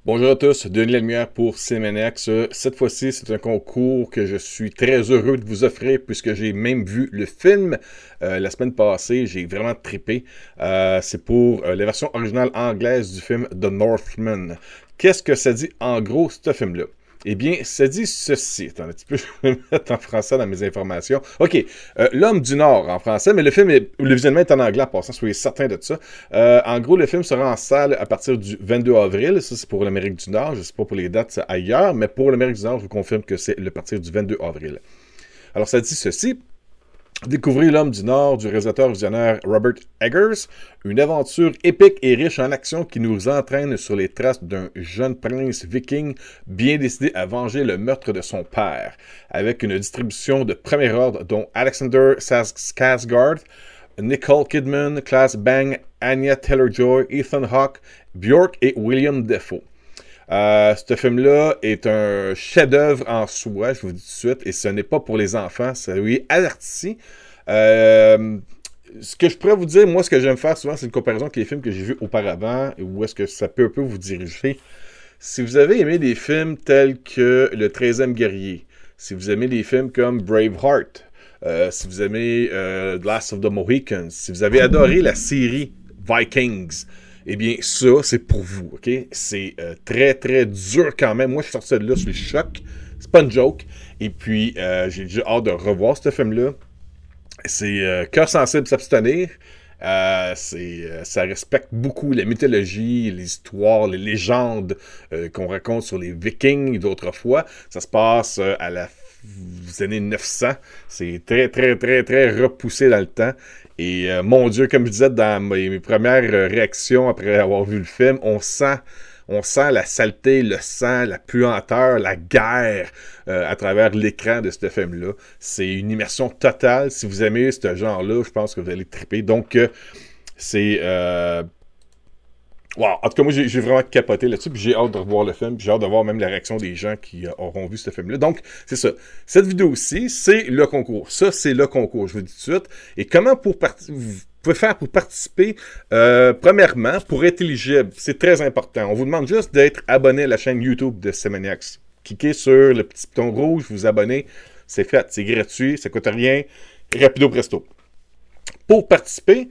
Bonjour à tous, Denis Lalemière pour Cinémaniacs. Cette fois-ci, c'est un concours que je suis très heureux de vous offrir puisque j'ai même vu le film la semaine passée. J'ai vraiment trippé. C'est pour la version originale anglaise du film The Northman. Qu'est-ce que ça dit en gros, ce film-là? Eh bien, ça dit ceci. Attends un petit peu, je vais le mettre en français dans mes informations. OK, L'Homme du Nord en français, mais le visionnement est en anglais en passant, soyez certains de ça. En gros, le film sera en salle à partir du 22 avril. Ça, c'est pour l'Amérique du Nord. Je ne sais pas pour les dates ailleurs, mais pour l'Amérique du Nord, je vous confirme que c'est à partir du 22 avril. Alors, ça dit ceci. Découvrez L'Homme du Nord du réalisateur visionnaire Robert Eggers, une aventure épique et riche en action qui nous entraîne sur les traces d'un jeune prince viking bien décidé à venger le meurtre de son père, avec une distribution de premier ordre dont Alexander Skarsgård, Nicole Kidman, Claes Bang, Anya Taylor-Joy, Ethan Hawke, Björk et William Dafoe. Ce film-là est un chef-d'œuvre en soi, je vous dis tout de suite, et ce n'est pas pour les enfants, ça oui, averti. Ce que je pourrais vous dire, moi, ce que j'aime faire souvent, c'est une comparaison avec les films que j'ai vus auparavant, où est-ce que ça peut un peu vous diriger. Si vous avez aimé des films tels que Le 13e guerrier, si vous aimez des films comme Braveheart, si vous aimez The Last of the Mohicans, si vous avez adoré la série Vikings, eh bien, ça, c'est pour vous, OK? C'est très, très dur quand même. Moi, je suis sorti de là sur le choc. C'est pas une joke. Et puis, j'ai déjà hâte de revoir ce film-là. C'est cœur sensible s'abstenir. Ça respecte beaucoup la mythologie, les histoires, les légendes qu'on raconte sur les Vikings d'autrefois. Ça se passe à la années 900. C'est très, très, très, très repoussé dans le temps. Et mon Dieu, comme je disais dans mes premières réactions après avoir vu le film, on sent la saleté, le sang, la puanteur, la guerre à travers l'écran de ce film-là. C'est une immersion totale. Si vous aimez ce genre-là, je pense que vous allez triper. Donc, c'est... Wow. En tout cas, moi, j'ai vraiment capoté là-dessus, puis j'ai hâte de revoir le film, puis j'ai hâte de voir même la réaction des gens qui auront vu ce film-là. Donc, c'est ça. Cette vidéo-ci, c'est le concours. Ça, c'est le concours, je vous dis tout de suite. Et comment vous pouvez faire pour participer? Premièrement, pour être éligible, c'est très important. On vous demande juste d'être abonné à la chaîne YouTube de Cinémaniacs. Cliquez sur le petit bouton rouge, vous abonnez. C'est fait, c'est gratuit, ça coûte rien. Rapido presto. Pour participer,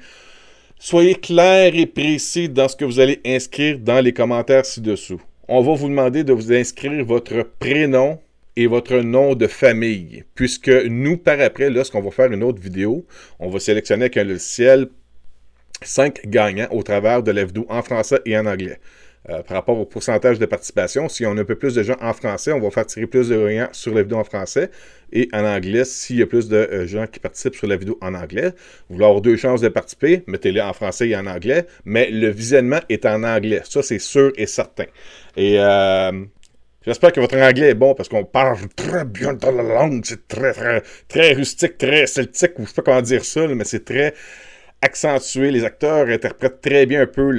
soyez clair et précis dans ce que vous allez inscrire dans les commentaires ci-dessous. On va vous demander de vous inscrire votre prénom et votre nom de famille, puisque nous, par après, lorsqu'on va faire une autre vidéo, on va sélectionner avec un logiciel 5 gagnants au travers de la vidéo en français et en anglais. Par rapport au pourcentage de participation, si on a un peu plus de gens en français, on va faire tirer plus de gagnants sur la vidéo en français. Et en anglais, s'il y a plus de gens qui participent sur la vidéo en anglais, vous voulez avoir 2 chances de participer, mettez-les en français et en anglais, mais le visionnement est en anglais. Ça, c'est sûr et certain. Et j'espère que votre anglais est bon parce qu'on parle très bien dans la langue. C'est très, très, très rustique, très celtique, ou je sais pas comment dire ça, mais c'est très accentué. Les acteurs interprètent très bien un peu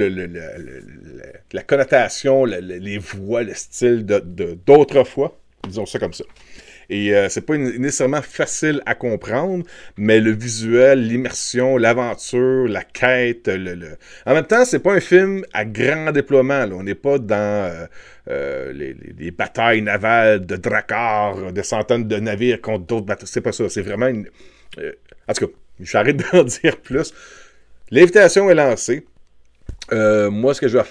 la connotation, les voix, le style d'autrefois. Disons ça comme ça. Et c'est pas nécessairement facile à comprendre, mais le visuel, l'immersion, l'aventure, la quête, En même temps, c'est pas un film à grand déploiement. Là. On n'est pas dans les batailles navales de Drakkar, de centaines de navires contre d'autres bateaux. C'est pas ça. C'est vraiment une... En tout cas, j'arrête d'en dire plus. L'invitation est lancée. Moi, ce que je vais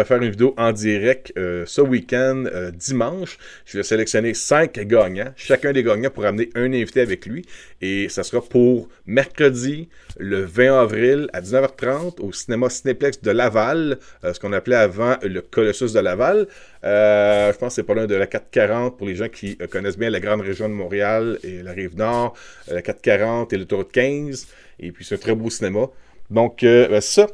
faire une vidéo en direct ce week-end, dimanche. Je vais sélectionner 5 gagnants. Chacun des gagnants pour amener un invité avec lui. Et ça sera pour mercredi, le 20 avril, à 19h30, au cinéma Cinéplex de Laval, ce qu'on appelait avant le Colossus de Laval. Je pense que c'est pas loin de la 440 pour les gens qui connaissent bien la grande région de Montréal et la Rive-Nord. La 440 et l'autoroute 15. Et puis, c'est un très beau cinéma. Donc, ça...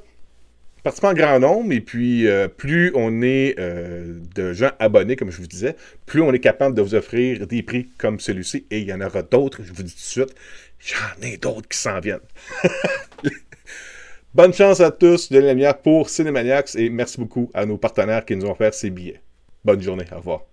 Participants en grand nombre, et puis plus on est de gens abonnés, comme je vous disais, plus on est capable de vous offrir des prix comme celui-ci, et il y en aura d'autres, je vous dis tout de suite, j'en ai d'autres qui s'en viennent. Bonne chance à tous, Denis Lalemière pour Cinémaniacs, et merci beaucoup à nos partenaires qui nous ont offert ces billets. Bonne journée, au revoir.